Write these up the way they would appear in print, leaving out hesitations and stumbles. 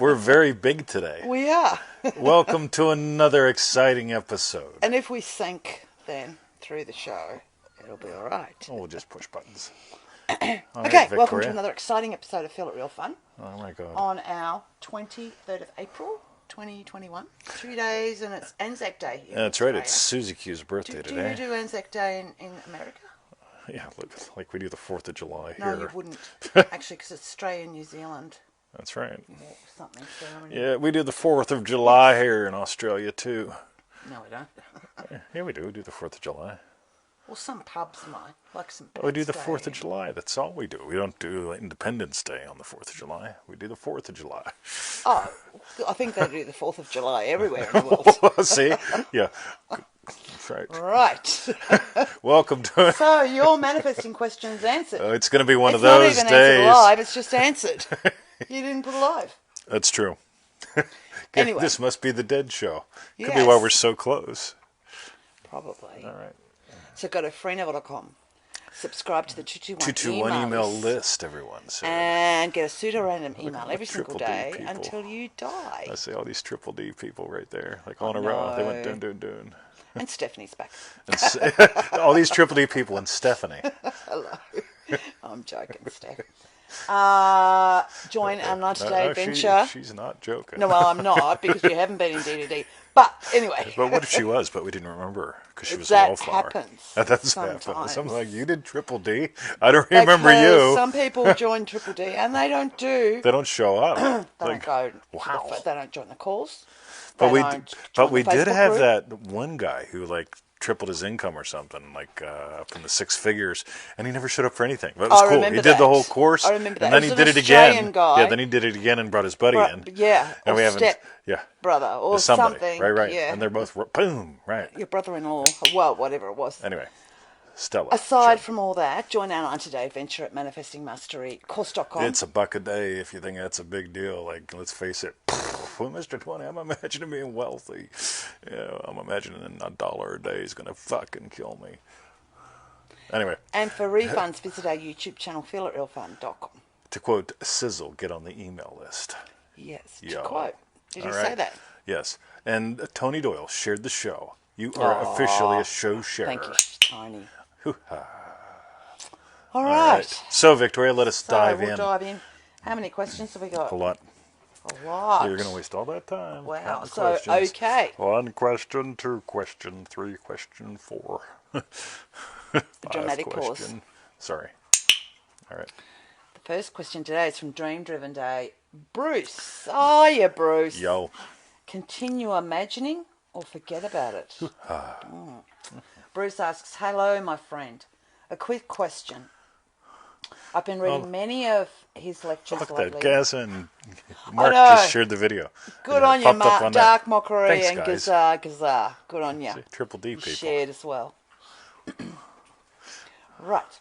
We're very big today. We are. Welcome to another exciting episode. And if we sync then through the show, it'll be all right. Oh, we'll just push buttons. Okay, right, welcome to another exciting episode of Feel It Real Fun. Oh my God. On our 23rd of April, 2021. 2 days and it's Anzac Day here. That's right, it's Susie Q's birthday today. Do you do Anzac Day in America? Yeah, like we do the 4th of July No, here. you wouldn't. Actually, because it's Australia and New Zealand. That's right. Or something. Yeah, we do the 4th of July here in Australia too. No, we don't. Yeah, we do. We do the 4th of July. Well, some pubs might, like some. We do the 4th of July. That's all we do. We don't do Independence Day on the 4th of July. We do the 4th of July. Oh, I think they do the 4th of July everywhere in the world. See? Yeah. That's right. Right. Welcome to... So, your manifesting question's answered. It's going to be one of It's those not even days. answered live, it's just answered. You didn't put it live. That's true. Anyway. This must be the dead show. Could be Yes. why we're so close. Probably. All right. So go to freeneville.com. Subscribe to the 221 221 email list, everyone. So and get a pseudo-random email at every the single Triple D day people. until you die. I see all these Triple D people right there, like on a row. They went doon. And Stephanie's back. All these Triple D people and Stephanie. Hello. I'm joking, Steph. Join our 90-day adventure. She's not joking. No, well, I'm not, because you haven't been in D2D. But anyway. But what if she was, but we didn't remember because she was a That wallflower. happens. That does sometimes. happen. Something like, you did Triple D. I don't remember you. Some people join Triple D and they don't do. They don't show up. They don't go. Wow. They don't join the calls. But we the did Facebook have group. that one guy who like tripled his income or something, like up in the 6 figures, and he never showed up for anything. But it was I cool. remember He did the that. whole course, I remember that. and then It he was did an it again. Australian guy. Yeah, then he did it again and brought his buddy in. Yeah, And or we haven't. step Yeah, brother or somebody. something. Right. Yeah. And they're both boom. Right. Your brother-in-law. Well, whatever it was. Anyway, Stella. Aside sure. from all that, join our 90-day adventure at manifestingmasterycourse.com. It's $1 a day if you think that's a big deal. Like, let's face it. Well, Mr. 20, I'm imagining being wealthy. Yeah, I'm imagining $1 a day is going to fucking kill me. Anyway. And for refunds, visit our YouTube channel, feelitrealfun.com. To quote Sizzle, get on the email list. Yes, Yo. to quote. Did you All say right. that? Yes. And Tony Doyle shared the show. You are officially a show sharer. Thank you, Tony. Hoo-ha. All right. So, Victoria, let us dive we'll in. dive in. How many questions have we got? A lot. A lot. You're going to waste all that time. Wow. counting So, questions. okay. 1 question, 2 question, 3 question, 4. Dramatic 5 pause. question. Sorry. All right. The first question today is from Dream Driven Day. Bruce. Oh, yeah, Bruce. Yo. Continue imagining or forget about it? Bruce asks, hello, my friend. A quick question. I've been reading many of his lectures Look at lately. that. Gaz and Mark know. just shared the video. Good Yeah, on you, popped up Mark. on Dark that. Mockery Thanks, and guys. Gazar. Good on you. Triple D people. Shared as well. Right.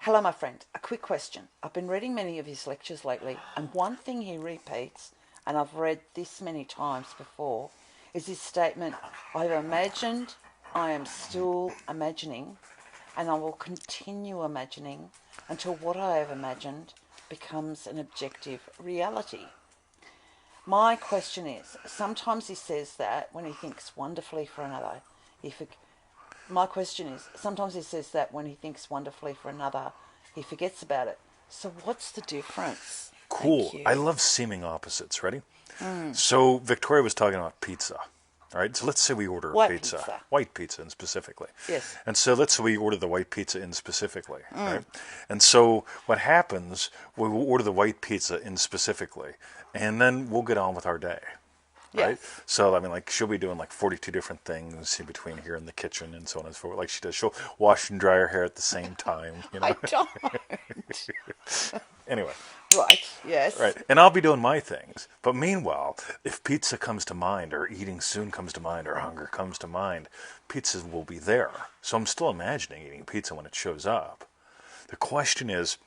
Hello, my friend. A quick question. I've been reading many of his lectures lately, and one thing he repeats, and I've read this many times before, is his statement, I've imagined, I am still imagining, and I will continue imagining until what I have imagined becomes an objective reality. My question is, sometimes he says that when he thinks wonderfully for another. My question is, sometimes he says that when he thinks wonderfully for another, he forgets about it. So what's the difference? Cool. Thank you. I love seeming opposites. Ready? So Victoria was talking about pizza. All right. So let's say we order White pizza. pizza. White pizza in specifically. Yes. And so let's say we order the white pizza in specifically. Right? And so what happens, we will order the white pizza in specifically, and then we'll get on with our day. Right? Yes. So, I mean, like, she'll be doing like 42 different things in between here in the kitchen and so on and so forth. Like she does. She'll wash and dry her hair at the same time. You know? I don't. Anyway. Right, yes. Right. And I'll be doing my things. But meanwhile, if pizza comes to mind, or eating soon comes to mind, or hunger comes to mind, pizza will be there. So I'm still imagining eating pizza when it shows up. The question is...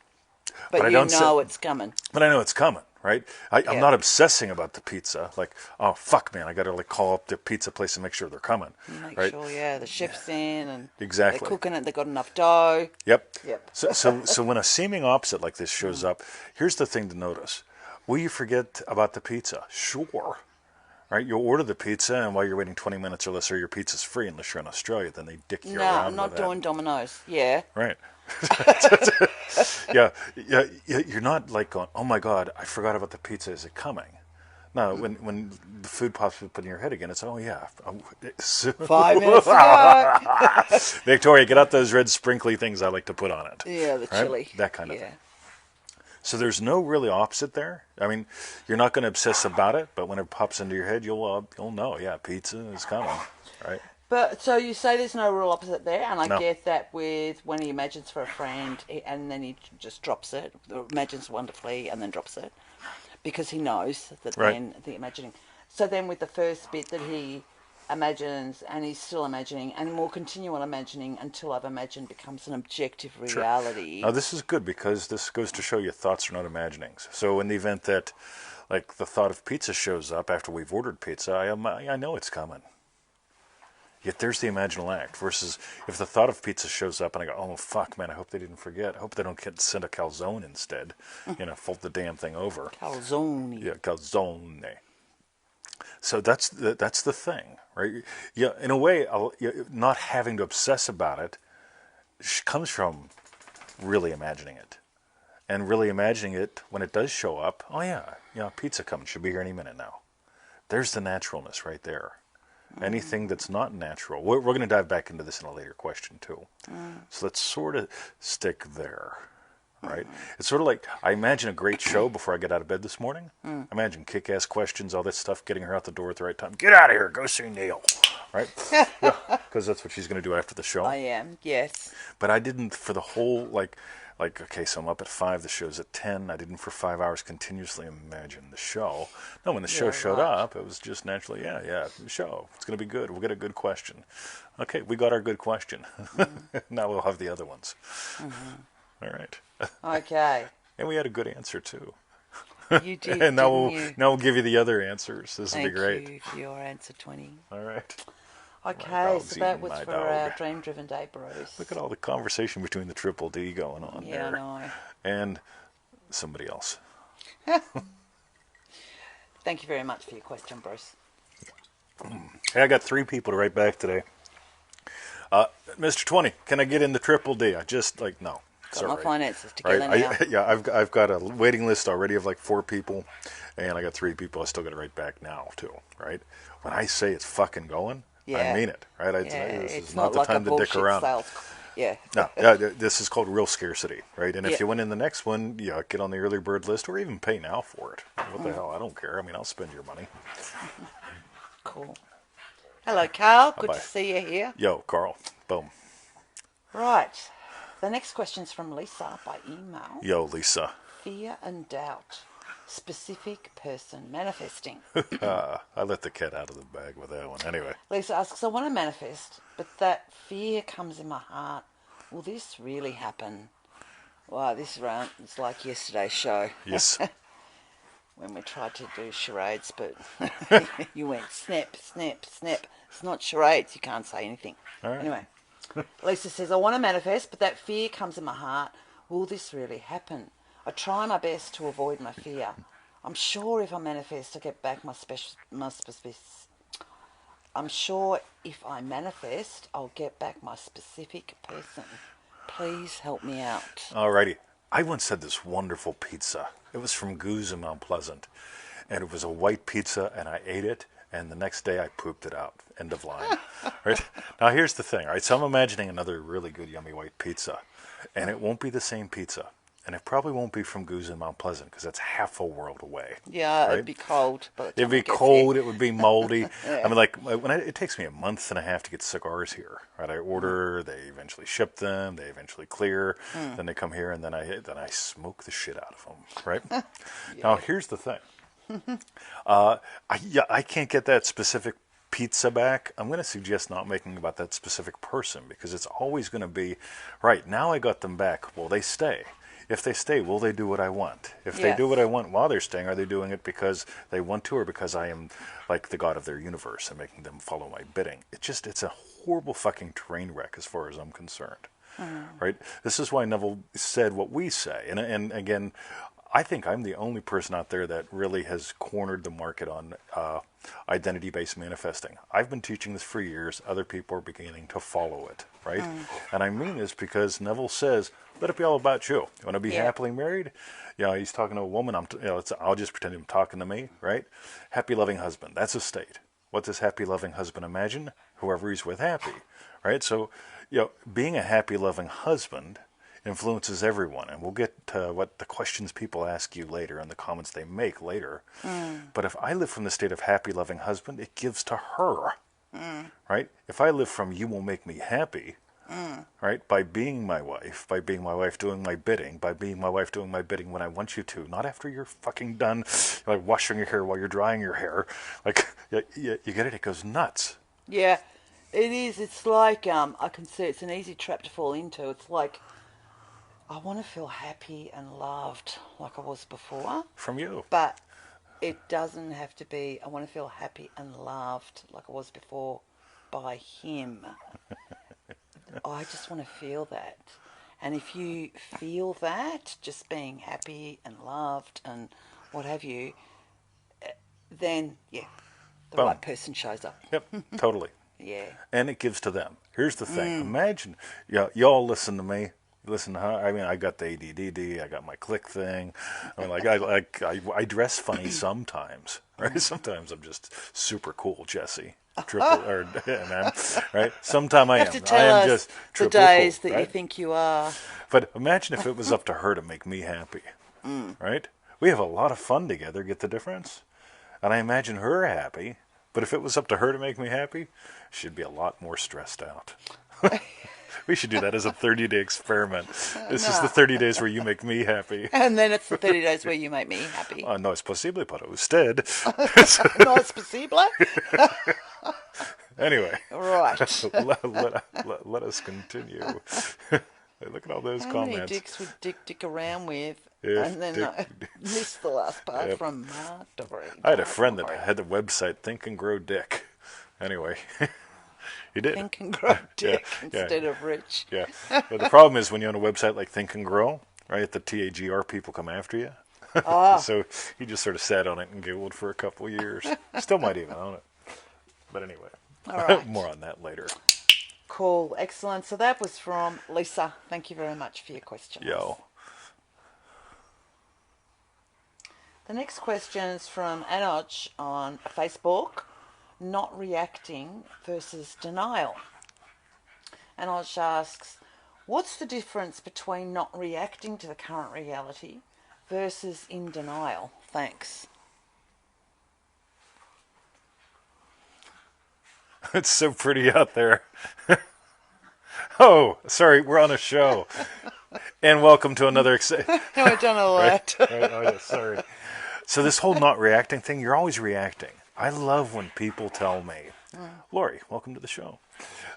But I you don't know it's coming. But I know it's coming, right? I'm Yeah. not obsessing about the pizza. Like, oh, fuck, man, I got to like call up the pizza place and make sure they're coming. Make right? sure, the chef's in and Exactly. they're cooking it, they've got enough dough. Yep. Yep. So when a seeming opposite like this shows up, here's the thing to notice. Will you forget about the pizza? Sure. Right? You'll order the pizza, and while you're waiting 20 minutes or less, or your pizza's free unless you're in Australia, then they dick you No, around not with that. doing Domino's. Yeah. Right. Yeah, you're not like going, oh my God, I forgot about the pizza. Is it coming? No, when the food pops up in your head again, it's, oh yeah. 5 minutes to go. Victoria, get out those red sprinkly things I like to put on it. Yeah, the Right? chili. That kind of Yeah. thing. So there's no really opposite there. I mean, you're not going to obsess about it, but when it pops into your head, you'll know, yeah, pizza is coming, right? But so you say there's no real opposite there, and I No. get that with when he imagines for a friend, and then he just drops it, or imagines wonderfully, and then drops it, because he knows that Right. then the imagining. So then with the first bit that he imagines, and he's still imagining, and will continue on imagining until I've imagined becomes an objective Sure. reality. Now this is good because this goes to show you thoughts are not imaginings. So in the event that, like, the thought of pizza shows up after we've ordered pizza, I know it's coming. Yet there's the imaginal act. Versus if the thought of pizza shows up and I go, oh fuck, man, I hope they didn't forget. I hope they don't send a calzone instead. Fold the damn thing over. Calzone. Yeah, calzone. So that's the thing, right? Yeah, in a way, not having to obsess about it comes from really imagining it, and really imagining it when it does show up. Oh yeah, pizza coming, should be here any minute now. There's the naturalness right there. Anything that's not natural, we're going to dive back into this in a later question too. So let's sort of stick there. Right? It's sort of like, I imagine a great show before I get out of bed this morning. I imagine kick-ass questions, all this stuff, getting her out the door at the right time. Get out of here, go see Neil. Right? Yeah, because that's what she's going to do after the show. I am, yes. But I didn't for the whole, okay, so I'm up at 5, the show's at 10. I didn't for 5 hours continuously imagine the show. No, when the show showed up, it was just naturally, the show. It's going to be good. We'll get a good question. Okay, we got our good question. Now we'll have the other ones. All right. Okay. And we had a good answer too. You did, And now didn't you? we'll give you the other answers. This will be great. Thank you for your answer 20. All right. Okay, dog's so that eating was my for dog. our Dream Driven Day bros. Look at all the conversation between the Triple D going on Yeah, there. I know. And somebody else. Thank you very much for your question, Bruce. Hey, I got 3 people to write back today. Mr. 20, can I get in the Triple D? I just, no. Got Sorry. my finances together Right. now. I've got a waiting list already of 4 people, and I got 3 people I still got to write back now too. Right? When I say it's fucking going, I mean it. Right? This it's is not the like time a to dick bullshit around. sales. Yeah. No, this is called real scarcity, right? And if you win in the next one, get on the early bird list or even pay now for it. What the hell? I don't care. I mean, I'll spend your money. Cool. Hello, Carl. Good Bye-bye. to see you here. Yo, Carl. Boom. Right. The next question's from Lisa by email. Yo, Lisa. Fear and doubt. Specific person manifesting. I let the cat out of the bag with that one. Anyway. Lisa asks, I want to manifest, but that fear comes in my heart. Will this really happen? Wow, this round, it's like yesterday's show. Yes. When we tried to do charades, but you went snap, snap, snap. It's not charades, you can't say anything. All right. Anyway, Lisa says, I want to manifest, but that fear comes in my heart. Will this really happen? I try my best to avoid my fear. I'm sure if I manifest, I get back I'm sure if I manifest, I'll get back my specific person. Please help me out. Alrighty. I once had this wonderful pizza. It was from Goose in Mount Pleasant. And it was a white pizza, and I ate it, and the next day I pooped it out. End of line. Right? Now here's the thing, right? So I'm imagining another really good yummy white pizza. And it won't be the same pizza. And it probably won't be from Goose in Mount Pleasant, because that's half a world away. Yeah, right? it'd be cold. It'd be cold. It would be moldy. I mean, it takes me a month and a half to get cigars here. Right? I order. They eventually ship them. They eventually clear. Then they come here, and then I smoke the shit out of them. Right? Now here's the thing. I can't get that specific pizza back. I'm going to suggest not making about that specific person, because it's always going to be right. Now I got them back. Will they stay? If they stay, will they do what I want? If they do what I want while they're staying, are they doing it because they want to, or because I am like the god of their universe and making them follow my bidding? It's a horrible fucking train wreck as far as I'm concerned. Right? This is why Neville said what we say. And again, I think I'm the only person out there that really has cornered the market on identity-based manifesting. I've been teaching this for years. Other people are beginning to follow it, right? And I mean this because Neville says, let it be all about you. You want to be happily married? He's talking to a woman. I'll just pretend I'm talking to me, right? Happy, loving husband. That's a state. What does happy, loving husband imagine? Whoever he's with happy, right? So, being a happy, loving husband influences everyone, and we'll get to what the questions people ask you later and the comments they make later. But if I live from the state of happy, loving husband, it gives to her, right? If I live from you will make me happy, right, by being my wife doing my bidding, by being my wife doing my bidding when I want you to, not after you're fucking done, like washing your hair while you're drying your hair, like you get it? It goes nuts. Yeah, it is. It's like I can see it's an easy trap to fall into. It's like, I want to feel happy and loved like I was before. From you. But it doesn't have to be, I want to feel happy and loved like I was before by him. I just want to feel that. And if you feel that, just being happy and loved and what have you, then, the Boom. right person shows up. Yep, totally. Yeah. And it gives to them. Here's the thing. Imagine, y'all listen to me. Listen to her. I mean, I got the ADD. I got my click thing. I mean, I dress funny sometimes, right? Sometimes I'm just super cool, Jesse. Triple or man, right? Sometimes I am. You have to tell I am us just the triple days cool, that right? you think you are. But imagine if it was up to her to make me happy, right? We have a lot of fun together. Get the difference? And I imagine her happy. But if it was up to her to make me happy, she'd be a lot more stressed out. We should do that as a 30-day experiment. This is the 30 days where you make me happy. And then it's the 30 days where you make me happy. No es posible para usted. No es posible. Anyway. Right. let us continue. Look at all those How comments. many dicks would dick around with? Yeah, And then I missed the last part from Mark Dory. I had a friend that had the website Think and Grow Dick. Anyway. He did. Think and Grow Dick instead of Rich. Yeah. But the problem is when you're on a website like Think and Grow, right, the TAGR people come after you. So he just sort of sat on it and giggled for a couple of years. Still might even own it. But anyway, All right. more on that later. Cool. Excellent. So that was from Lisa. Thank you very much for your question. Yo. The next question is from Anoj on Facebook. Not reacting versus denial. Anoj asks, what's the difference between not reacting to the current reality versus in denial? Thanks. It's so pretty out there. Oh, sorry, we're on a show. And welcome to another... No, I don't know that. Right? Oh, yeah, sorry. So this whole not reacting thing, you're always reacting. I love when people tell me, Lori, welcome to the show.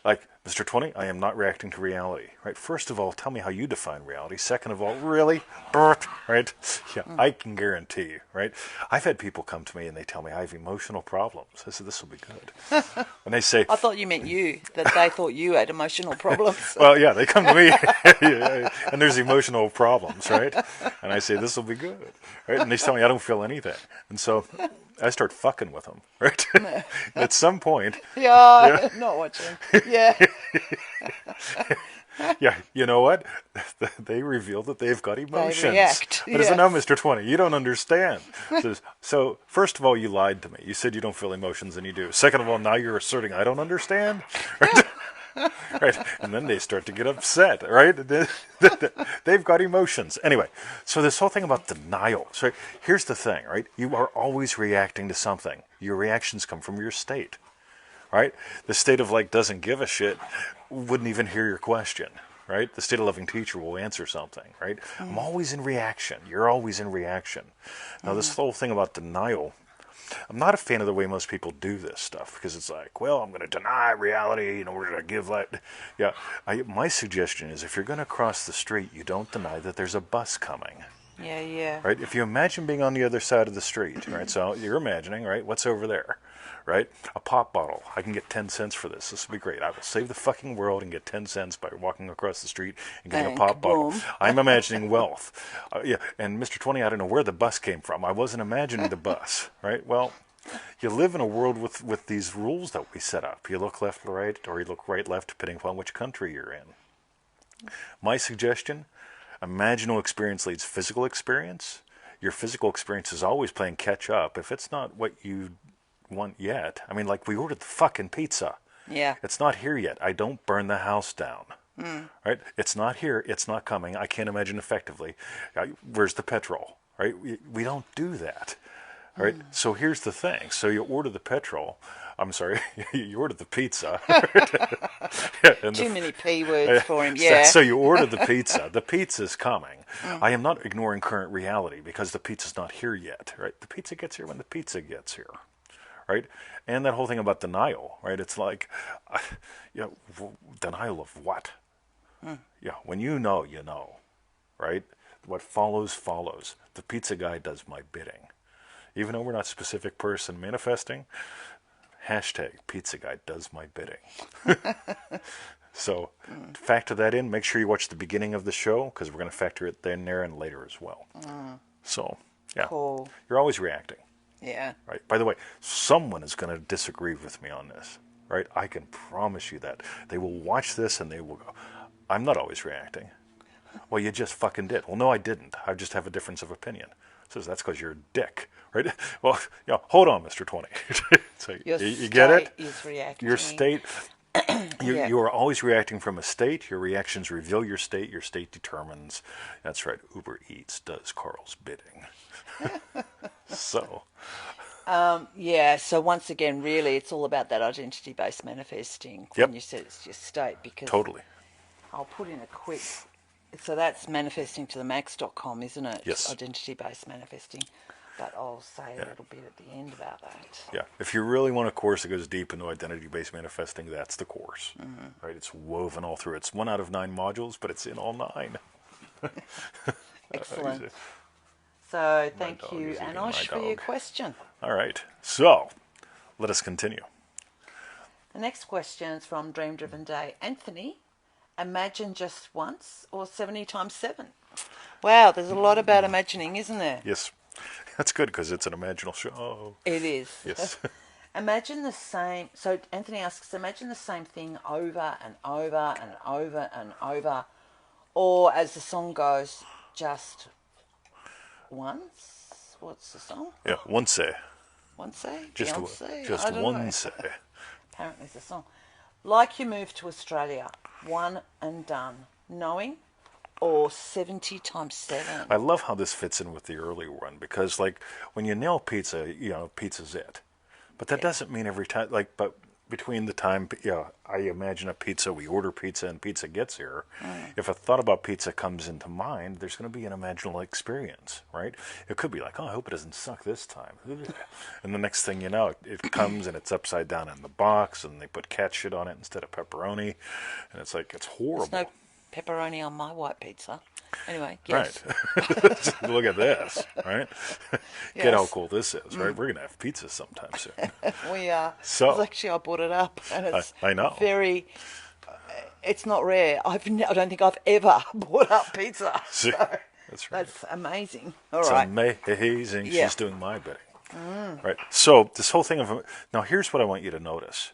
Like, Mr. 20, I am not reacting to reality, right? First of all, tell me how you define reality. Second of all, really? Right? Yeah, I can guarantee you, right? I've had people come to me and they tell me I have emotional problems. I said, this will be good. And they say... I thought you meant you, that they thought you had emotional problems. Well, yeah, they come to me and there's emotional problems, right? And I say, this will be good, right? And they tell me I don't feel anything. And so... I start fucking with them, right? At some point. Yeah, not watching. Yeah. Yeah, you know what? They reveal that they've got emotions. They react. But I said, no, Mr. 20, you don't understand. So, first of all, you lied to me. You said you don't feel emotions, and you do. Second of all, now you're asserting I don't understand. Right? Right, and then they start to get upset, right? They've got emotions. Anyway, so this whole thing about denial. So here's the thing, right? You are always reacting to something. Your reactions come from your state, right? The state of like doesn't give a shit wouldn't even hear your question, right? The state of loving teacher will answer something, right? I'm always in reaction. You're always in reaction. Now, this whole thing about denial, I'm not a fan of the way most people do this stuff because it's like, well, I'm going to deny reality in order to give light. Yeah, my suggestion is if you're going to cross the street, you don't deny that there's a bus coming. Yeah, yeah. Right? If you imagine being on the other side of the street, right? So you're imagining, right? What's over there, right? A pop bottle. I can get 10 cents for this. This will be great. I will save the fucking world and get 10 cents by walking across the street and getting a And pop bottle. kaboom. I'm imagining wealth. Yeah, and Mr. 20, I don't know where the bus came from. I wasn't imagining the bus, right? Well, you live in a world with these rules that we set up. You look left, right, or you look right, left, depending upon which country you're in. My suggestion, imaginal experience leads physical experience. Your physical experience is always playing catch up. If it's not what you want yet, I mean, like we ordered the fucking pizza. Yeah. It's not here yet. I don't burn the house down. Right? It's not here. It's not coming. I can't imagine effectively. Where's the petrol? Right? We don't do that. Right? So here's the thing. So you order the petrol. I'm sorry, you order the pizza. And Too many P words for him, yeah. So you order the pizza. The pizza's coming. I am not ignoring current reality because the pizza's not here yet. Right? The pizza gets here when the pizza gets here. Right? And that whole thing about denial. Right? It's like, denial of what? Yeah, when you know, you know. Right? What follows, follows. The pizza guy does my bidding. Even though we're not a specific person manifesting, hashtag pizza guy does my bidding. So factor that in. Make sure you watch the beginning of the show because we're going to factor it in there and later as well. So, yeah. Cool. You're always reacting. Yeah. Right. By the way, someone is going to disagree with me on this. Right? I can promise you that. They will watch this and they will go, I'm not always reacting. Well, you just fucking did. Well, no, I didn't. I just have a difference of opinion. So that's because you're a dick, right? Well, hold on, Mr. 20. So you get it? Is reacting. Your state, Yeah. you are always reacting from a state. Your reactions reveal your state. Your state determines. That's right. Uber Eats does Carl's bidding. So. Yeah, so once again, really, it's all about that identity-based manifesting. Yep. When you said it's your state, because Totally. I'll put in a quick. So that's manifesting to the max.com, isn't it? Yes. Identity-based manifesting. But I'll say a little bit at the end about that. Yeah. If you really want a course that goes deep into identity-based manifesting, that's the course. Right? It's woven all through. It's 1 out of 9 modules, but it's in all 9. Excellent. So thank dog you, is eating Anoj, my for your dog. question. All right. So, let us continue. The next question is from Dream Driven Day. Anthony, imagine just once or 70 times 7? Wow, there's a lot about imagining, isn't there? Yes. That's good because it's an imaginal show. It is. Yes. Imagine the same. So Anthony asks, imagine the same thing over and over and over and over. Or as the song goes, just once? What's the song? Yeah, once say. Once say? Just, Beyonce? just I don't one know. say. Apparently it's a song. Like you moved to Australia, one and done, knowing, or 70 times 7. I love how this fits in with the earlier one because, like, when you nail pizza, pizza's it. But that doesn't mean every time, but between the time, I imagine a pizza, we order pizza, and pizza gets here. If a thought about pizza comes into mind, there's going to be an imaginal experience, right? It could be like, oh, I hope it doesn't suck this time. And the next thing you know, it comes and it's upside down in the box, and they put cat shit on it instead of pepperoni. And it's like, it's horrible. There's no pepperoni on my white pizza. Anyway, yes. Right. Look at this, right? Get how Yes. cool this is, right? We're going to have pizza sometime soon. We are. So- Actually, I brought it up, and it's I know. very. It's not rare. I don't think I've ever brought up pizza. See? So That's right. that's amazing. All It's right. amazing. Yeah. She's doing my bidding. Right. So this whole thing of now, here's what I want you to notice: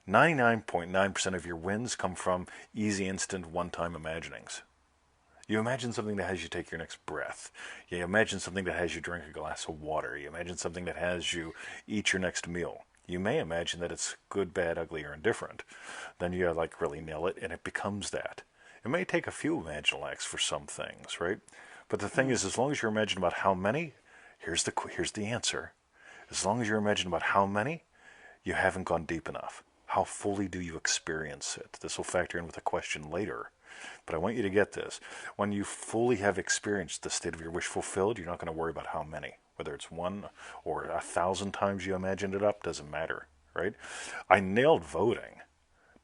99.9% of your wins come from easy, instant, one-time imaginings. You imagine something that has you take your next breath. You imagine something that has you drink a glass of water. You imagine something that has you eat your next meal. You may imagine that it's good, bad, ugly, or indifferent. Then you really nail it, and it becomes that. It may take a few imaginal acts for some things, right? But the thing is, as long as you're imagining about how many, here's the answer. As long as you're imagining about how many, you haven't gone deep enough. How fully do you experience it? This will factor in with a question later. But I want you to get this. When you fully have experienced the state of your wish fulfilled, you're not going to worry about how many. Whether it's 1 or 1,000 times you imagined it up, doesn't matter, right? I nailed voting.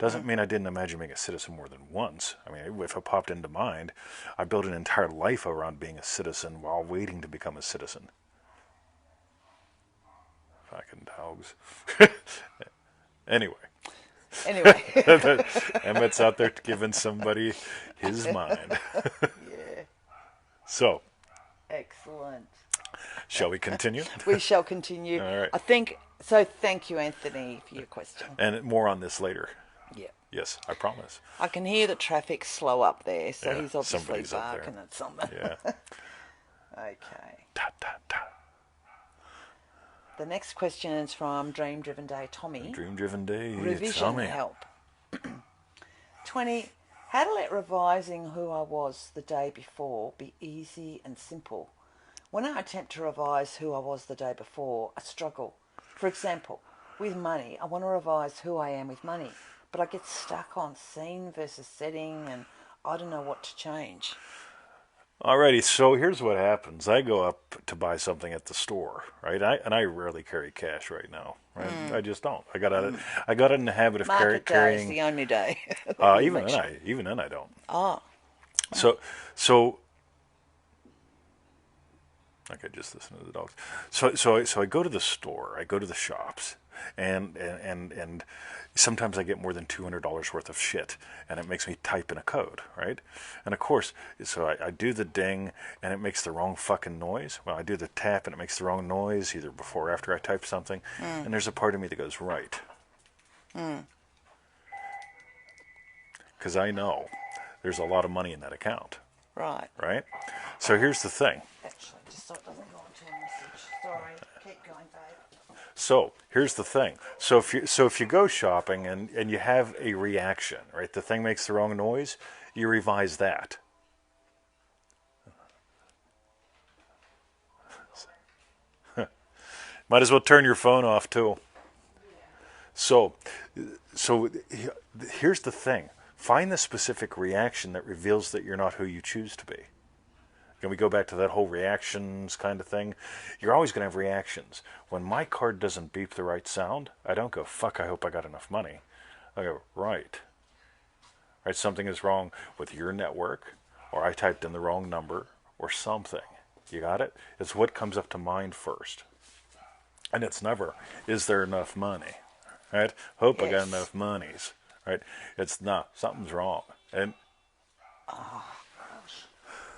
Doesn't mean I didn't imagine being a citizen more than once. I mean, if it popped into mind, I built an entire life around being a citizen while waiting to become a citizen. Fucking dogs. Anyway. Emmett's out there giving somebody his mind. Yeah. So, Excellent. shall we continue? We shall continue. All right. I think so. Thank you, Anthony, for your question. And more on this later. Yeah. Yes, I promise. I can hear the traffic slow up there, so Yeah, he's obviously somebody's up there. barking at something. Yeah. Okay. Ta, ta, ta. The next question is from Dream Driven Day Tommy. Dream driven day. Revision Tommy. help. 20. How to let revising who I was the day before be easy and simple. When I attempt to revise who I was the day before, I struggle. For example, with money, I want to revise who I am with money, but I get stuck on scene versus setting and I don't know what to change. Alrighty, so here's what happens. I go up to buy something at the store, right? I rarely carry cash right now. Right? I just don't. I got in the habit of Market day carrying. is the only day. Even then I don't. Oh. So. Okay, just listen to the dogs. So I go to the store. I go to the shops, and sometimes I get more than $200 worth of shit, and it makes me type in a code, right? And of course, so I do the ding, and it makes the wrong fucking noise. Well, I do the tap, and it makes the wrong noise, either before or after I type something. And there's a part of me that goes, right. Because I know there's a lot of money in that account, Right. right? So here's the thing. Actually, just so it doesn't go into a message. Sorry. Keep going, babe. So here's the thing. So if you go shopping and you have a reaction, right? The thing makes the wrong noise, you revise that. Might as well turn your phone off too. So here's the thing. Find the specific reaction that reveals that you're not who you choose to be. Can we go back to that whole reactions kind of thing? You're always going to have reactions. When my card doesn't beep the right sound, I don't go, fuck, I hope I got enough money. I go, right. Right, something is wrong with your network, or I typed in the wrong number, or something. You got it? It's what comes up to mind first. And it's never, is there enough money? Right? Hope I got enough monies. Right? It's not, something's wrong. And I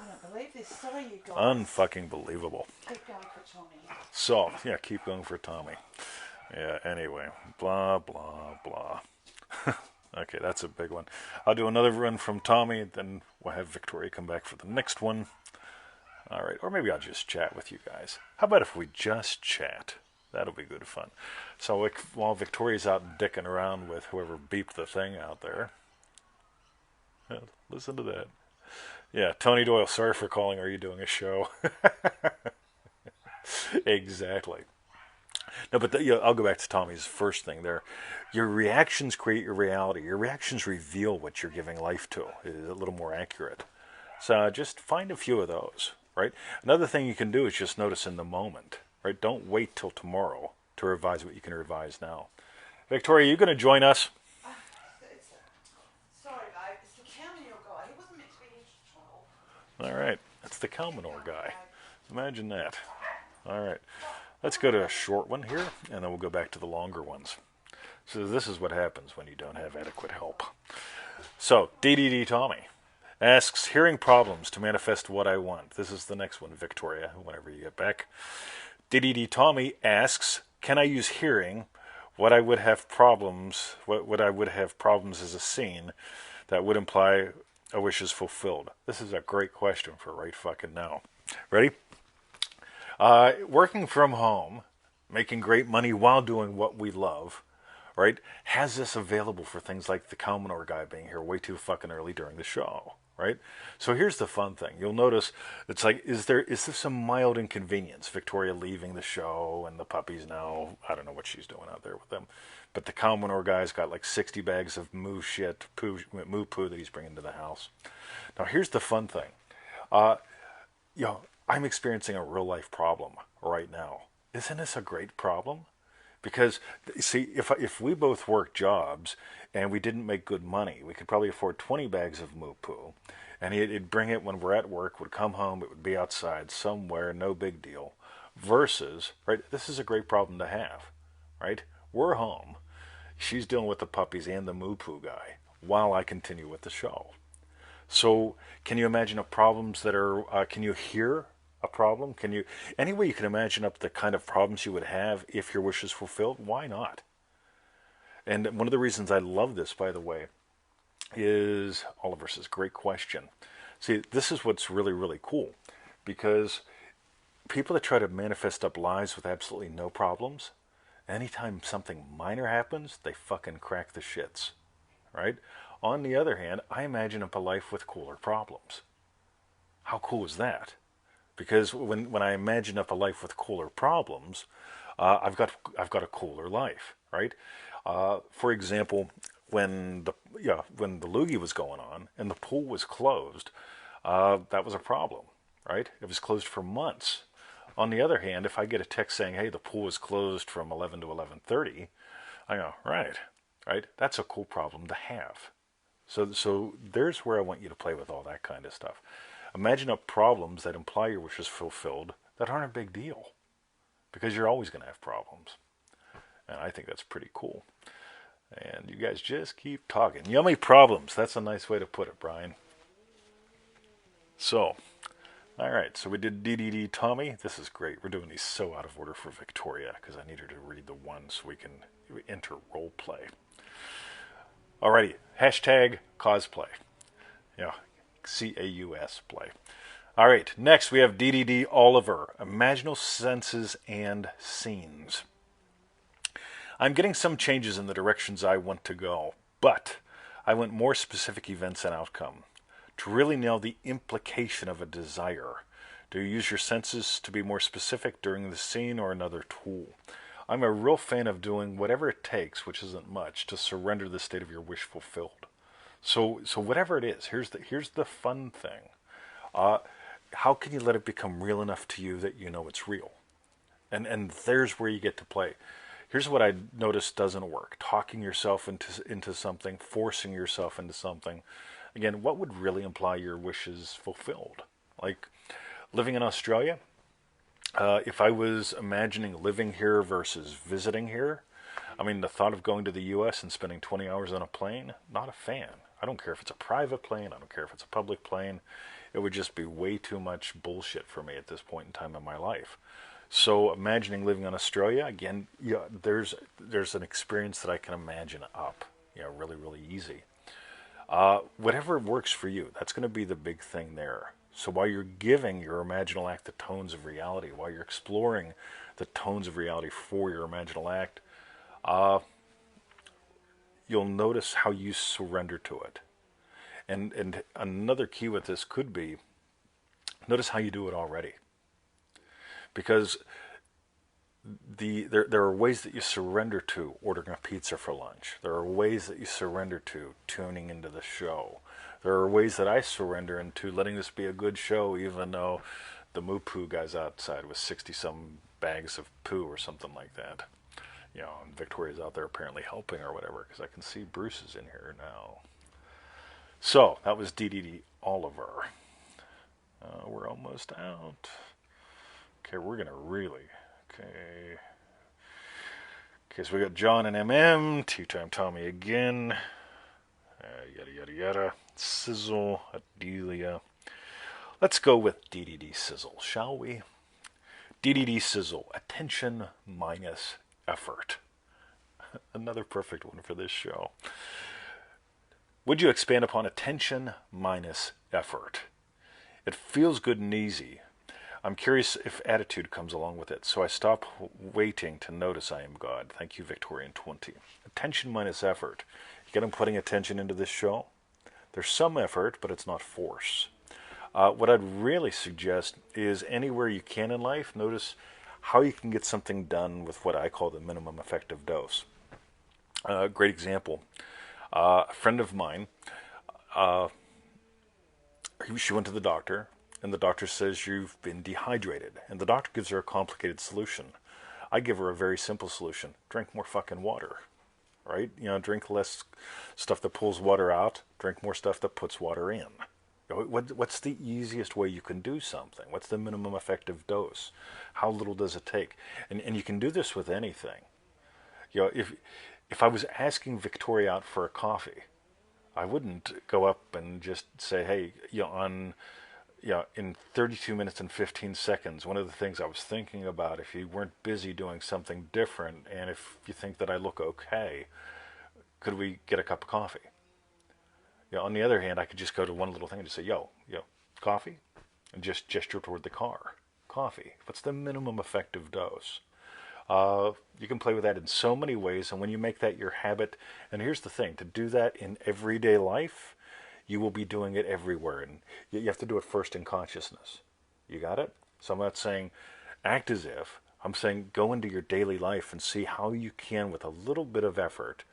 don't believe this. Sorry, you guys. unfucking believable. Keep going for Tommy. So, yeah, keep going for Tommy. Yeah, anyway, blah, blah, blah. Okay, that's a big one. I'll do another run from Tommy, then we'll have Victoria come back for the next one. All right, or maybe I'll just chat with you guys. How about if we just chat? That'll be good fun. So while Victoria's out dicking around with whoever beeped the thing out there, yeah, listen to that. Yeah, Tony Doyle, sorry for calling. Are you doing a show? Exactly. No, but I'll go back to Tommy's first thing there. Your reactions create your reality. Your reactions reveal what you're giving life to. It is a little more accurate. So just find a few of those, right? Another thing you can do is just notice in the moment, right? Don't wait till tomorrow to revise what you can revise now. Victoria, are you going to join us? Sorry, babe. It's the Calmanor guy. He wasn't meant to be here till 12. All right. That's the Calmanor guy. Imagine that. All right. Let's go to a short one here, and then we'll go back to the longer ones. So this is what happens when you don't have adequate help. So, DDD Tommy asks, hearing problems to manifest what I want. This is the next one, Victoria, whenever you get back. DDD Tommy asks, can I use hearing what I would have problems as a scene that would imply a wish is fulfilled? This is a great question for right fucking now. Ready? Working from home, making great money while doing what we love, right, has this available for things like the Calmanor guy being here way too fucking early during the show, right? So here's the fun thing. You'll notice it's like, is there some mild inconvenience? Victoria leaving the show and the puppies now, I don't know what she's doing out there with them, but the Calmanor guy's got like 60 bags of moo poo that he's bringing to the house. Now here's the fun thing. I'm experiencing a real life problem right now. Isn't this a great problem? Because, see, if we both worked jobs and we didn't make good money, we could probably afford 20 bags of moo poo, and he'd bring it when we're at work, would come home, it would be outside somewhere, no big deal. Versus, right, this is a great problem to have, right? We're home. She's dealing with the puppies and the moo poo guy while I continue with the show. So, can you imagine problems that are, can you hear a problem? Any way you can imagine up the kind of problems you would have if your wish is fulfilled? Why not? And one of the reasons I love this, by the way, is Oliver says, great question. See, this is what's really, really cool, because people that try to manifest up lives with absolutely no problems, anytime something minor happens, they fucking crack the shits, right? On the other hand, I imagine up a life with cooler problems. How cool is that? Because when I imagine up a life with cooler problems, I've got a cooler life, right? For example, when the loogie was going on and the pool was closed, that was a problem, right? It was closed for months. On the other hand, if I get a text saying, "Hey, the pool is closed from 11 to 11:30," I go, right, that's a cool problem to have. So there's where I want you to play with all that kind of stuff. Imagine up problems that imply your wish is fulfilled that aren't a big deal, because you're always going to have problems. And I think that's pretty cool. And you guys just keep talking. Yummy problems. That's a nice way to put it, Brian. So, all right. So we did DDD Tommy. This is great. We're doing these so out of order for Victoria because I need her to read the one so we can enter role play. Alrighty. Hashtag cosplay. Yeah. CAUS play. All right. Next we have DDD Oliver. Imaginal senses and scenes. I'm getting some changes in the directions I want to go, but I want more specific events and outcome. To really nail the implication of a desire, do you use your senses to be more specific during the scene or another tool? I'm a real fan of doing whatever it takes, which isn't much, to surrender the state of your wish fulfilled. So whatever it is, here's the fun thing. How can you let it become real enough to you that you know it's real? And there's where you get to play. Here's what I noticed doesn't work. Talking yourself into something, forcing yourself into something. Again, what would really imply your wishes fulfilled? Like living in Australia, if I was imagining living here versus visiting here, I mean, the thought of going to the U.S. and spending 20 hours on a plane, not a fan. I don't care if it's a private plane. I don't care if it's a public plane. It would just be way too much bullshit for me at this point in time in my life. So imagining living in Australia, again, yeah, there's an experience that I can imagine up, really, really easy. Whatever works for you, that's going to be the big thing there. So while you're giving your imaginal act the tones of reality, while you're exploring the tones of reality for your imaginal act, you'll notice how you surrender to it. And another key with this could be, notice how you do it already. Because there are ways that you surrender to ordering a pizza for lunch. There are ways that you surrender to tuning into the show. There are ways that I surrender into letting this be a good show, even though the moo poo guy's outside with 60-some bags of poo or something like that. And Victoria's out there apparently helping or whatever, because I can see Bruce is in here now. So, that was DDD Oliver. We're almost out. Okay, we're going to really... Okay, so we got John and MM, Tea Time Tommy again, yada yada yada, Sizzle, Adelia. Let's go with DDD Sizzle, shall we? DDD Sizzle, attention minus effort. Another perfect one for this show. Would you expand upon attention minus effort? It feels good and easy. I'm curious if attitude comes along with it, so I stop waiting to notice I am God. Thank you, Victorian20. Attention minus effort. You get him putting attention into this show? There's some effort, but it's not force. What I'd really suggest is anywhere you can in life, notice how you can get something done with what I call the minimum effective dose. Great example. A friend of mine, she went to the doctor, and the doctor says you've been dehydrated, and the doctor gives her a complicated solution. I give her a very simple solution. Drink more fucking water. Right? Drink less stuff that pulls water out. Drink more stuff that puts water in. What's the easiest way you can do something? What's the minimum effective dose? How little does it take? And you can do this with anything. If I was asking Victoria out for a coffee, I wouldn't go up and just say, hey, in 32 minutes and 15 seconds, one of the things I was thinking about, if you weren't busy doing something different, and if you think that I look okay, could we get a cup of coffee? On the other hand, I could just go to one little thing and just say, yo, coffee? And just gesture toward the car. Coffee. What's the minimum effective dose? You can play with that in so many ways, and when you make that your habit, and here's the thing, to do that in everyday life, you will be doing it everywhere, and you have to do it first in consciousness. You got it? So I'm not saying act as if, I'm saying go into your daily life and see how you can, with a little bit of effort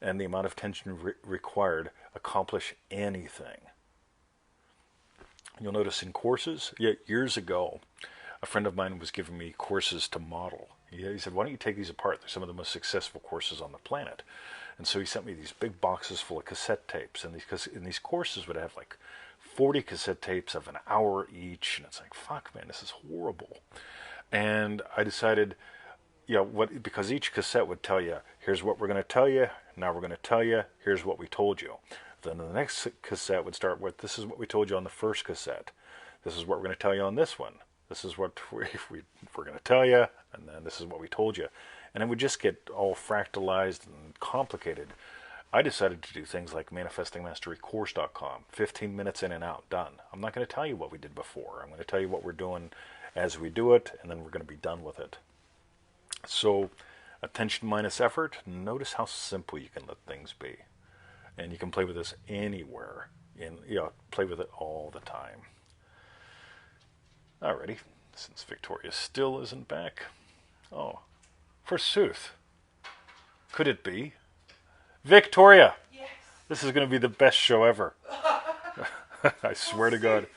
and the amount of attention required, accomplish anything. You'll notice in courses, years ago, a friend of mine was giving me courses to model. He said, why don't you take these apart? They're some of the most successful courses on the planet. And so he sent me these big boxes full of cassette tapes. And these courses would have like 40 cassette tapes of an hour each. And it's like, fuck, man, this is horrible. And I decided, because each cassette would tell you, here's what we're going to tell you. Now we're going to tell you, here's what we told you. Then the next cassette would start with, this is what we told you on the first cassette. This is what we're going to tell you on this one. This is what we're going to tell you, and then this is what we told you. And it would just get all fractalized and complicated. I decided to do things like manifestingmasterycourse.com, 15 minutes in and out, done. I'm not going to tell you what we did before. I'm going to tell you what we're doing as we do it, and then we're going to be done with it. So, attention minus effort, notice how simple you can let things be. And you can play with this anywhere. Play with it all the time. Alrighty, since Victoria still isn't back. Oh, forsooth. Could it be? Victoria! Yes. This is going to be the best show ever. I swear to God.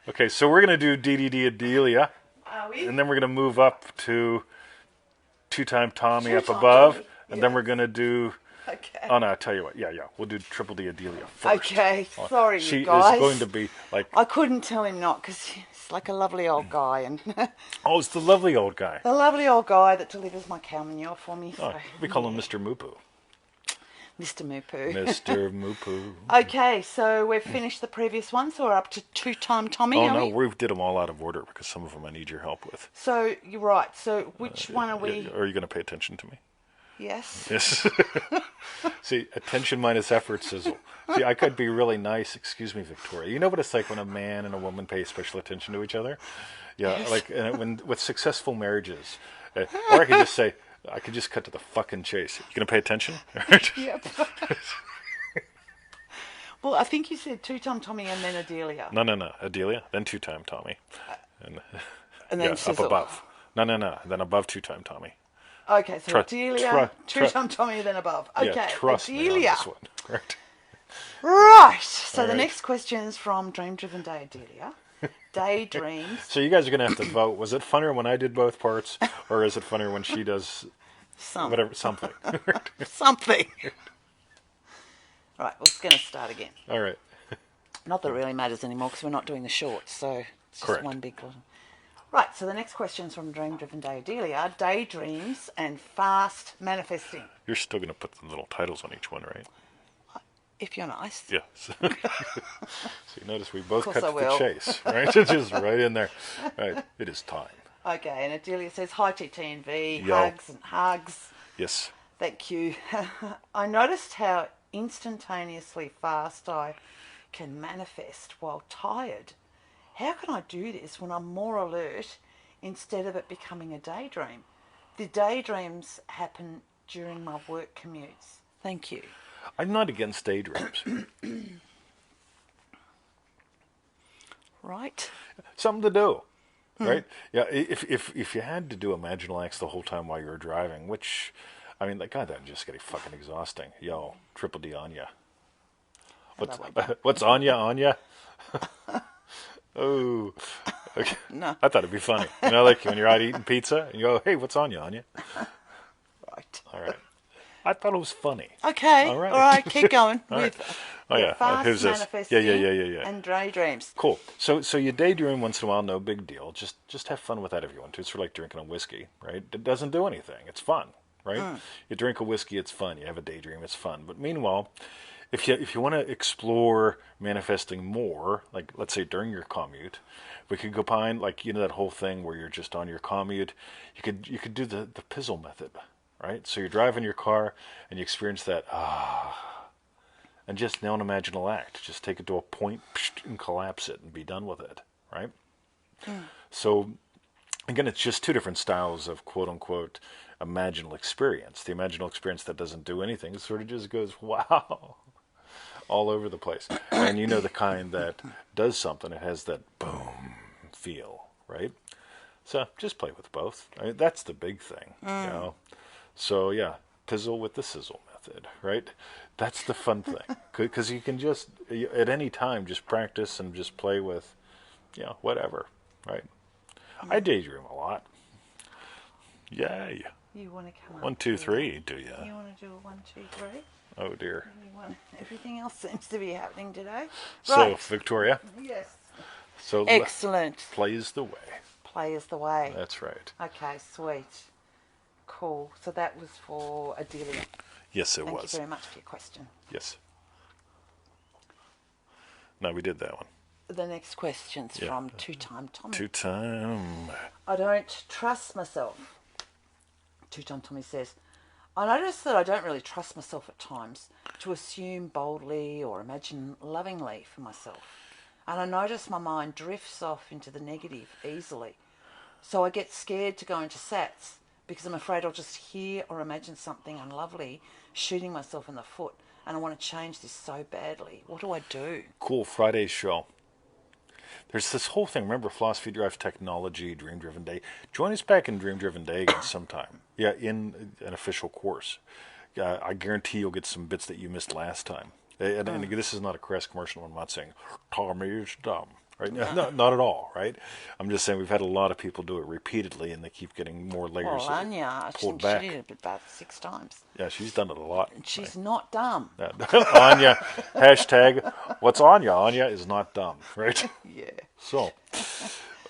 Okay, so we're going to do DDD Adelia. Are we? And then we're going to move up to two-time Tommy up above. Tommy. And then we're going to do... Okay. Oh, no, I'll tell you what. Yeah. We'll do Triple D Adelia first. Okay, sorry, she you guys. Is going to be like... I couldn't tell him not, because he's like a lovely old guy. And Oh, it's the lovely old guy. the lovely old guy that delivers my cow manure for me. Oh, So. we call him Mr. Moopoo. Mr. Moopoo. Mr. Moopoo. Okay, so we've finished the previous one, so we're up to two-time Tommy, Oh, are no, we? we did them all out of order because some of them I need your help with. So, you're right. So, which one are we... Are you going to pay attention to me? Yes. Yes. See, attention minus effort sizzle. See, I could be really nice. Excuse me, Victoria. You know what it's like when a man and a woman pay special attention to each other? Yeah, Yes. like when with successful marriages. Or I could just say, I could just cut to the fucking chase. You going to pay attention? Yep. Well, I think you said two-time Tommy and then Adelia. No. Adelia, then two-time Tommy. And then up sizzle. above. No. Then above two-time Tommy. Okay, so Adelia, two-time Tommy, then above. Okay, Yeah, trust me on Adelia. this one. Right. Right. So All the right. next question is from Dream Driven Day Adelia. Daydreams. So you guys are going to have to vote. Was it funnier when I did both parts, or is it funnier when she does something? Something. Right, we're going to start again. All right. Not that it really matters anymore because we're not doing the shorts, so it's just Correct. one big one. Right, so the next question is from Dream Driven Day Adelia. Daydreams and fast manifesting. You're still going to put the little titles on each one, right? If you're nice. Yes. So you notice we both Of cut course to I the will. chase, right? It's just right in there. Right. It is time. Okay, and Adelia says, hi TTNV, Yo. hugs and hugs. Yes. Thank you. I noticed how instantaneously fast I can manifest while tired. How can I do this when I'm more alert instead of it becoming a daydream? The daydreams happen during my work commutes. Thank you. I'm not against daydreams. Right? Something to do, right? Yeah. If you had to do Imaginal Acts the whole time while you were driving, which, I mean, God, that'd just get fucking exhausting. Yo, Triple D on ya. What's on ya? Oh, Okay. No. I thought it'd be funny. You know, like when you're out eating pizza and you go, "Hey, what's on you, Anya?" Right. All right. I thought it was funny. Okay. All right. All right. Keep going All right. with Oh yeah. fast Who's this? Yeah, yeah, manifesting yeah, yeah, yeah. and daydreams. Cool. So you daydream once in a while, no big deal. Just have fun with that if you want to. It's sort of like drinking a whiskey, right? It doesn't do anything. It's fun, right? You drink a whiskey, it's fun. You have a daydream, it's fun. But meanwhile, if you want to explore manifesting more, like let's say during your commute, we could combine like that whole thing where you're just on your commute. You could do the pizzle method, right? So you're driving your car and you experience that and just now imagine a act. Just take it to a point and collapse it and be done with it, right? So again, it's just two different styles of quote unquote imaginal experience. The imaginal experience that doesn't do anything, it sort of just goes wow all over the place. And the kind that does something, it has that boom feel, right? So just play with both. I mean, that's the big thing. So yeah, pizzle with the sizzle method, right? That's the fun thing, because you can just at any time just practice and just play with, whatever, right? I daydream a lot. Yay! You want to come up? 1, 2, 3. Do ya? You want to do a 1, 2, 3? Oh dear. Everything else seems to be happening today. So Right. Victoria. Yes. So Excellent. play is the way. Play is the way. That's right. Okay, sweet. Cool. So that was for Adelia. Yes, it Thank was. you very much for your question. Yes. No, we did that one. The next question's from Two-Time Tommy. Two-time. I don't trust myself. Two-Time Tommy says, I notice that I don't really trust myself at times to assume boldly or imagine lovingly for myself. And I notice my mind drifts off into the negative easily. So I get scared to go into sats because I'm afraid I'll just hear or imagine something unlovely shooting myself in the foot. And I want to change this so badly. What do I do? Cool. Friday's show. There's this whole thing. Remember, Philosophy Drives Technology, Dream Driven Day. Join us back in Dream Driven Day again sometime. Yeah, in an official course. I guarantee you'll get some bits that you missed last time. And this is not a Crest commercial. I'm not saying Tommy is dumb, right? No, not at all, right? I'm just saying we've had a lot of people do it repeatedly, and they keep getting more layers Well, Anya, pulled she back. did it about 6 times. Yeah, she's done it a lot. And she's not dumb. Anya, hashtag, what's Anya? Anya is not dumb, right? Yeah. So,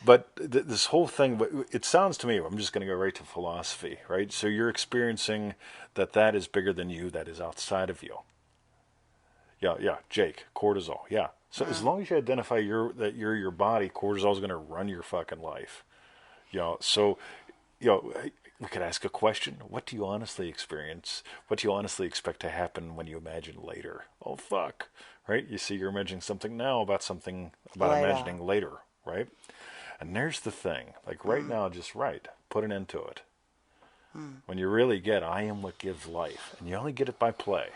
but this whole thing, it sounds to me, I'm just going to go right to philosophy, right? So you're experiencing that is bigger than you, that is outside of you. Yeah, Jake, cortisol, yeah. So as long as you identify that you're your body, cortisol is going to run your fucking life. So, we could ask a question. What do you honestly experience? What do you honestly expect to happen when you imagine later? Oh, fuck. Right? You see, you're imagining something now about imagining later, right? And there's the thing. Like right now, just put an end to it. When you really get, I am what gives life. And you only get it by play.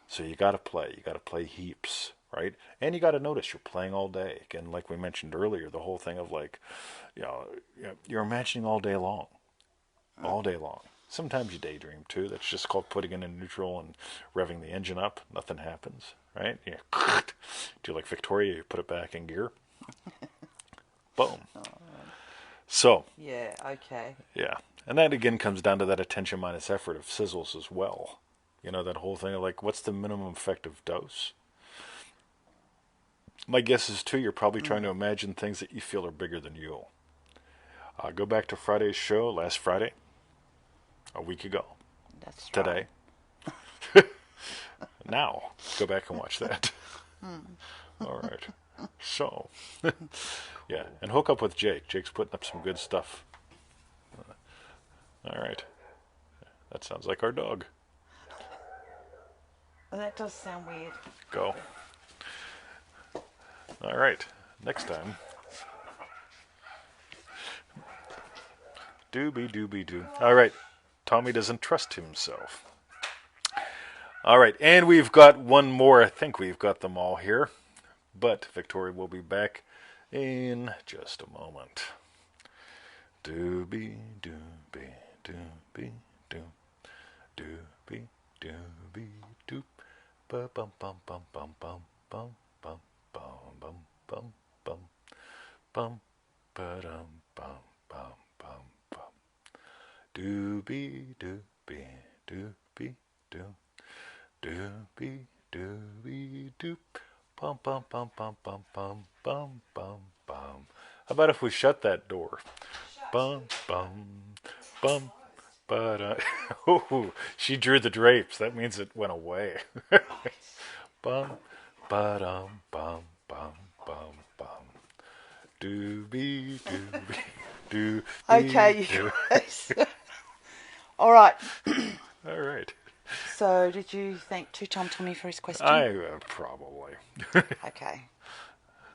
So you got to play. You got to play heaps, right? And you got to notice you're playing all day. Again, like we mentioned earlier, the whole thing of you're imagining all day long. All day long. Sometimes you daydream too. That's just called putting it in neutral and revving the engine up. Nothing happens, right? Do like Victoria, you put it back in gear. Boom. So. Yeah, okay. Yeah. And that again comes down to that attention minus effort of sizzles as well. That whole thing of what's the minimum effective dose? My guess is too, you're probably trying to imagine things that you feel are bigger than you. Go back to Friday's show, last Friday, a week ago. That's today. Now, go back and watch that. All right. So, yeah, and hook up with Jake. Jake's putting up some good stuff. All right. That sounds like our dog. Well, that does sound weird. Go. All right. Next time. Doobie-doobie-doo. All right. Tommy doesn't trust himself. All right. And we've got one more. I think we've got them all here. But Victoria will be back in just a moment. Doobie-doobie-doobie-doo. Doobie-doobie-doop. Ba-bum-bum-bum-bum-bum-bum. Bum bum bum bum bum bum Ba-dum, bum, bum, bum, bum. Doobie, doobie, doobie, doo. Doobie, doobie, doop. Bum, bum, bum, bum, bum, bum, bum, bum, bum. How about if we shut that door? Bum, bum, bum, but oh, she drew the drapes. That means it went away. Bum, ba-dum, bum, bum, bum, bum. Doobie, doobie, doobie, Okay, you doo. guys. All right. All right. So, did you thank Two Tom Tommy for his question? Probably. Okay.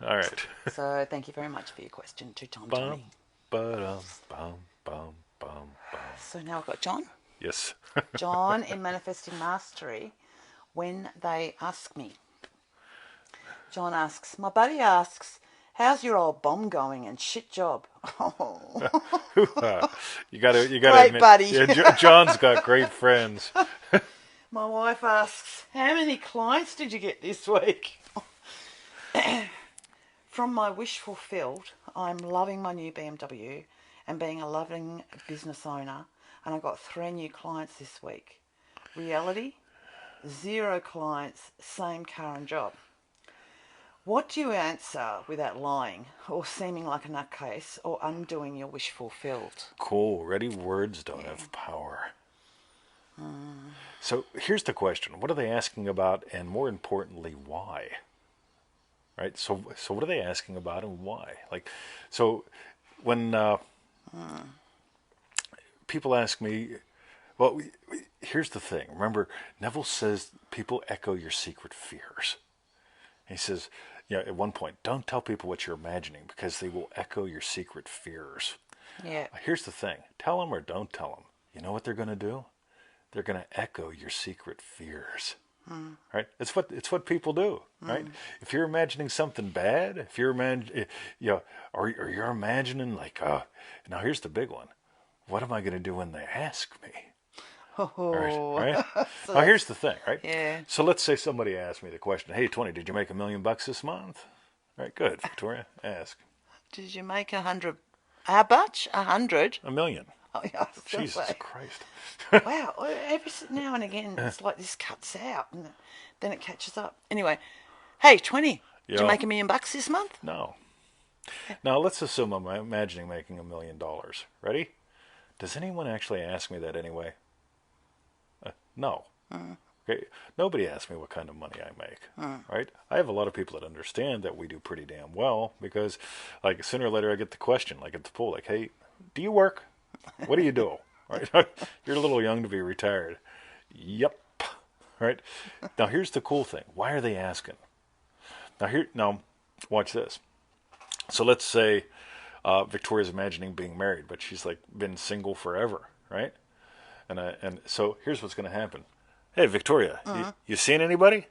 All right. So, thank you very much for your question, Two Tom Bum, Tommy. ba-dum, bum, bum, bum, bum. So now I've got John. Yes. John in Manifesting Mastery, when they ask me. John asks, my buddy asks, how's your old bomb going and shit job? Oh. You gotta Great admit, buddy. yeah, John's got great friends. My wife asks, how many clients did you get this week? From my wish fulfilled, I'm loving my new BMW and being a loving business owner, and I got 3 new clients this week. Reality, 0 clients, same car and job. What do you answer without lying or seeming like a nutcase or undoing your wish fulfilled? Cool. Ready? Words don't have power. So here's the question: what are they asking about, and more importantly, why? Right. So what are they asking about, and why? Like, so when people ask me, well, here's the thing. Remember, Neville says people echo your secret fears. He says, at one point, don't tell people what you're imagining because they will echo your secret fears. Yeah. Here's the thing: tell them or don't tell them. You know what they're going to do? They're going to echo your secret fears. Right? It's what people do. Right? If you're imagining something bad, if you're or you're imagining like, now here's the big one: what am I going to do when they ask me? Oh. Right? So Now here's the thing, right? Yeah. So let's say somebody asked me the question, "Hey, 20, did you make $1 million this month?" Right? Good, Victoria. Ask. Did you make 100? How much? 100? $1 million. Oh, yeah, I was gonna Jesus say. Christ. Wow, every now and again, it's like this cuts out and then it catches up. Anyway, hey, 20, did you Yo. make $1 million this month? No. Now let's assume I'm imagining making $1 million. Ready? Does anyone actually ask me that anyway? No. Okay. Nobody asks me what kind of money I make. Right? I have a lot of people that understand that we do pretty damn well because, like, sooner or later I get the question, like at the pool, like, "Hey, do you work? What do you do?" Right? You're a little young to be retired. Yep. Right? Now here's the cool thing. Why are they asking? Now, watch this. So let's say Victoria's imagining being married, but she's like been single forever, right? And so here's what's going to happen. Hey, Victoria, you seen anybody?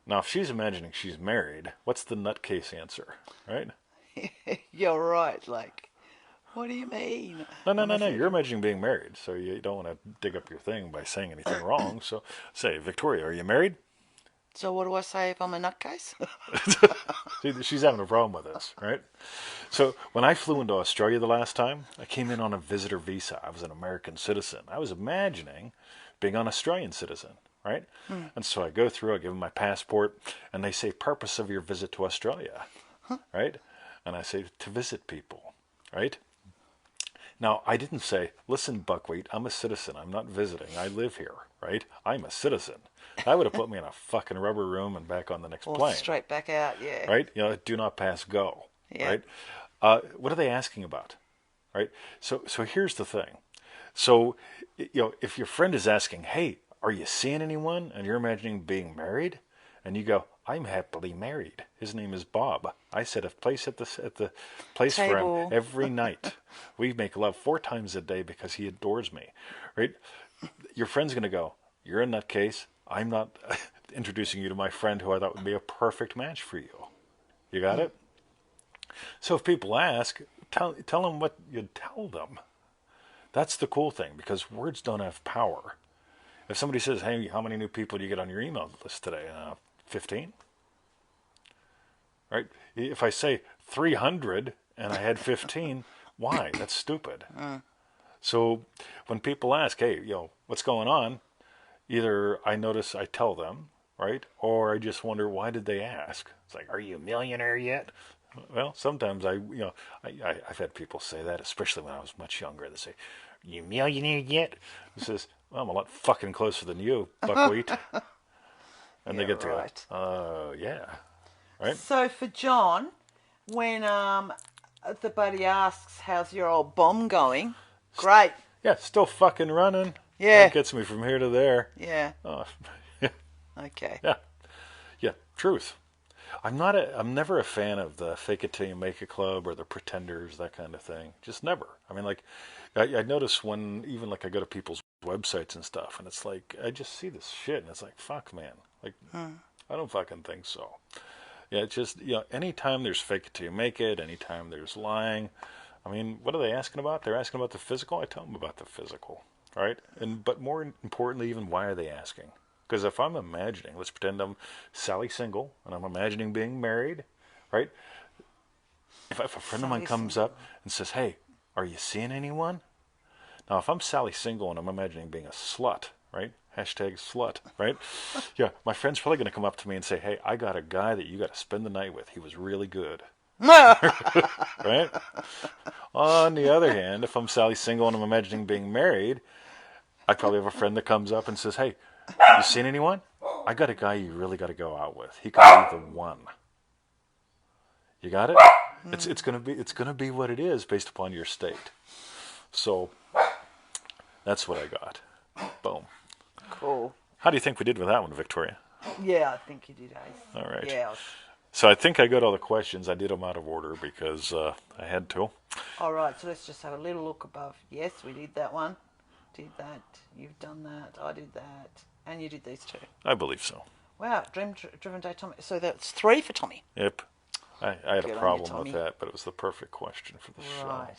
Now, if she's imagining she's married, what's the nutcase answer, right? You're right. Like, what do you mean? No. You're imagining being married, so you don't want to dig up your thing by saying anything wrong. So say, Victoria, are you married? So what do I say if I'm a nutcase? See, she's having a problem with this, right? So when I flew into Australia the last time, I came in on a visitor visa. I was an American citizen. I was imagining being an Australian citizen, right? And so I go through, I give them my passport, and they say, purpose of your visit to Australia, right? And I say, to visit people, right? Now, I didn't say, listen, Buckwheat, I'm a citizen. I'm not visiting. I live here, right? I'm a citizen. That would have put me in a fucking rubber room and back on the next Or plane. straight back out, yeah. Right? Do not pass go. Yeah. Right? What are they asking about? Right? So here's the thing. So, if your friend is asking, hey, are you seeing anyone? And you're imagining being married, and you go, I'm happily married. His name is Bob. I set a place at the place for Table. him every night. We make love 4 times a day because he adores me. Right? Your friend's going to go, you're a nutcase. I'm not introducing you to my friend who I thought would be a perfect match for you. You got it? So if people ask, tell them what you tell them. That's the cool thing, because words don't have power. If somebody says, hey, how many new people do you get on your email list today? 15? Right? If I say 300 and I had 15. Why? That's stupid. So when people ask, hey, what's going on? Either I notice I tell them, right? Or I just wonder, why did they ask? It's like, are you a millionaire yet? Well, sometimes I've had people say that, especially when I was much younger. They say, you millionaire yet? It says, well, I'm a lot fucking closer than you, buckwheat. And they get to right. yeah. Right? So for John, when the buddy asks, how's your old bomb going? Great. Yeah, still fucking running. Yeah. That gets me from here to there. Yeah. Oh, Okay. yeah. Yeah, truth. I'm never a fan of the fake it till you make it club or the pretenders, that kind of thing. Just never. I mean, like, I notice when, even like I go to people's websites and stuff, and it's like, I just see this shit, and it's like, fuck, man. Like, I don't fucking think so. Yeah, it's just, anytime there's fake it till you make it, anytime there's lying, I mean, what are they asking about? They're asking about the physical? I tell them about the physical, right? But more importantly, even, why are they asking? Because if I'm imagining, let's pretend I'm Sally single, and I'm imagining being married, right? If a friend of mine comes up and says, hey, are you seeing anyone? Now, if I'm Sally single and I'm imagining being a slut, right? Hashtag slut, right? Yeah, my friend's probably going to come up to me and say, hey, I got a guy that you got to spend the night with. He was really good. Right? On the other hand, if I'm Sally single and I'm imagining being married, I probably have a friend that comes up and says, hey, you seen anyone? I got a guy you really got to go out with. He could be the one. You got it? It's gonna be what it is based upon your state. So that's what I got. Boom. Cool. How do you think we did with that one, Victoria? Yeah, I think you did, Ace. All right. Yeah. So I think I got all the questions. I did them out of order because I had to. All right, so let's just have a little look above. Yes, we did that one. Did that. You've done that. I did that. And you did these two. I believe so. Wow, Dream-Driven Day Tommy. So that's 3 for Tommy. Yep. I had Good a on problem you, with that, but it was the perfect question for the show. Right.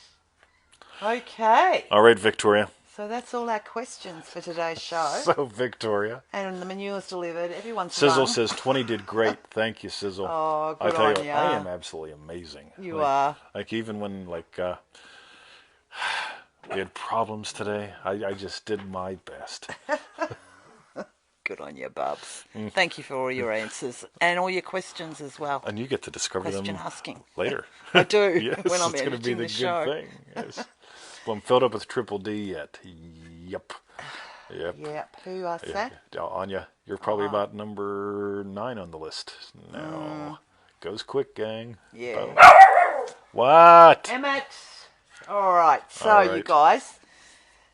Okay. All right, Victoria. So that's all our questions for today's show. So, Victoria. And the manure's delivered. Everyone's Sizzle rung. says 20 did great. Thank you, Sizzle. Oh, I good tell on you, ya. I am absolutely amazing. You are. Like, even when, we had problems today, I just did my best. Good on you, Bubs. Thank you for all your answers and all your questions as well. And you get to discover Question them asking. later. I do. Yes, when I'm it's going to be editing the the good show. thing. Yes. Well, I'm filled up with Triple D yet. Yep. Yep. Who asked that? Anya, you're probably about number 9 on the list. No. Goes quick, gang. Yeah. Boom. What? Emmett. All right. So, All right. you guys,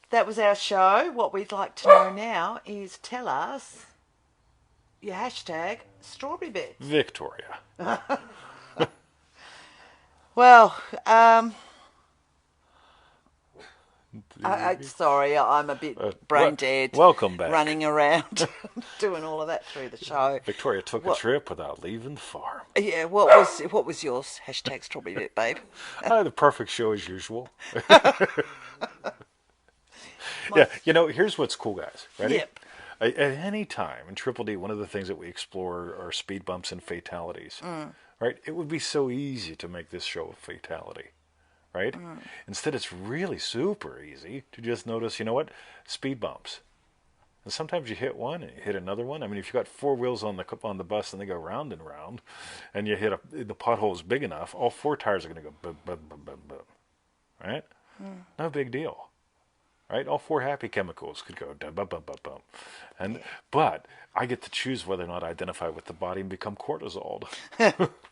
that was our show. What we'd like to know now is tell us your hashtag strawberry bits. Victoria. Well, sorry, I'm a bit brain dead. Welcome back. Running around, doing all of that through the show. Victoria took a trip without leaving the farm. Yeah, what was yours? Hashtag strawberry bit, babe. The perfect show as usual. Yeah, here's what's cool, guys. Ready? Yep. At any time in Triple D, one of the things that we explore are speed bumps and fatalities. Right? It would be so easy to make this show a fatality. Right? Instead, it's really super easy to just notice, speed bumps. And sometimes you hit one and you hit another one. I mean, if you've got 4 wheels on the bus and they go round and round, and you hit the pothole is big enough, all 4 tires are going to go boom, boom, boom, boom, boom. Right? No big deal. Right? All 4 happy chemicals could go bum, bum, bum, bum. But I get to choose whether or not I identify with the body and become cortisoled.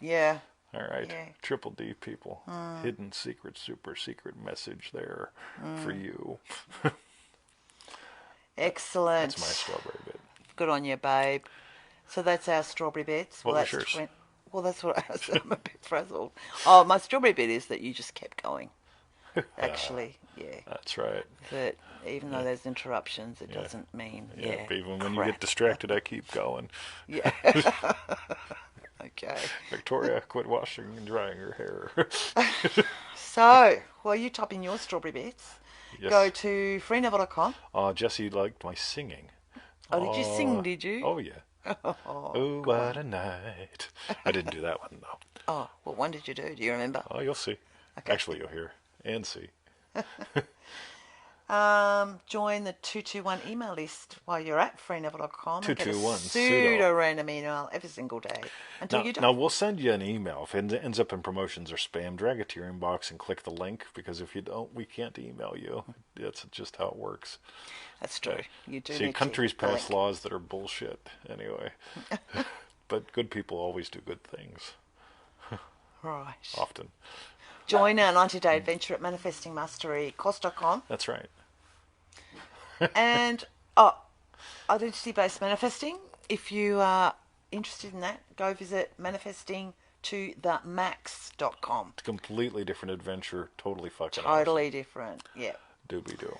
Yeah. All right. Yeah. Triple D people. Hidden secret, super secret message there for you. Excellent. That's my strawberry bit. Good on you, babe. So that's our strawberry bits. What was yours? Well, that's what I was. I'm a bit frazzled. Oh, my strawberry bit is that you just kept going. Actually, yeah. That's right. But even though there's interruptions, it doesn't mean, Even when you get distracted, I keep going. Yeah. Okay. Victoria, quit washing and drying her hair. So, while you type in your strawberry bits, Yes. go to freeneville.com. Jesse liked my singing. Oh, did you sing, did you? Oh, yeah. Oh, what a night. I didn't do that one, though. Oh, what one did you do? Do you remember? Oh, you'll see. Okay. Actually, you'll hear and see. Join the 221 email list while you're at freeneville.com and get a 221 pseudo random email every single day until you die. Now, we'll send you an email. If it ends up in promotions or spam, drag it to your inbox and click the link, because if you don't, we can't email you. That's just how it works. That's true. You do See, need countries to click the pass link. laws that are bullshit anyway. But good people always do good things, Right. often. Join our 90-day adventure at manifestingmasterycourse.com. That's right. And identity-based manifesting. If you are interested in that, go visit manifestingtothemax.com. It's a completely different adventure, totally fucking Totally awesome. different, yeah. Doobie-doo.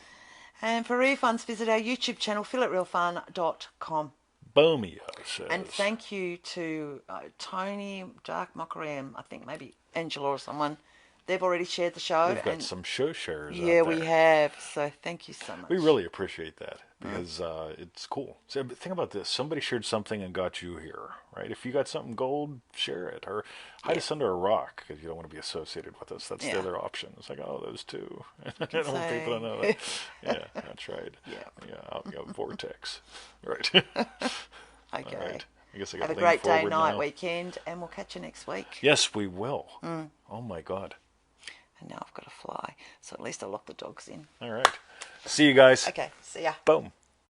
And for refunds, visit our YouTube channel, feelitrealfun.com. Boomio says. And thank you to Tony, Dark Mockery, and I think maybe Angela or someone. They've already shared the show. We've got some show sharers out yeah, there. we have. So thank you so much. We really appreciate that, because it's cool. So think about this. Somebody shared something and got you here, right? If you got something gold, share it. Or hide us under a rock because you don't want to be associated with us. That's the other option. It's like, oh, those two. I don't want people to know that. Yeah, that's right. Yeah, vortex. Right. Okay. All right. I guess I got Have a to lean great day, forward night, now. weekend, and we'll catch you next week. Yes, we will. Oh, my God. And now I've got to fly, so at least I'll lock the dogs in. All right. See you guys. Okay, see ya. Boom.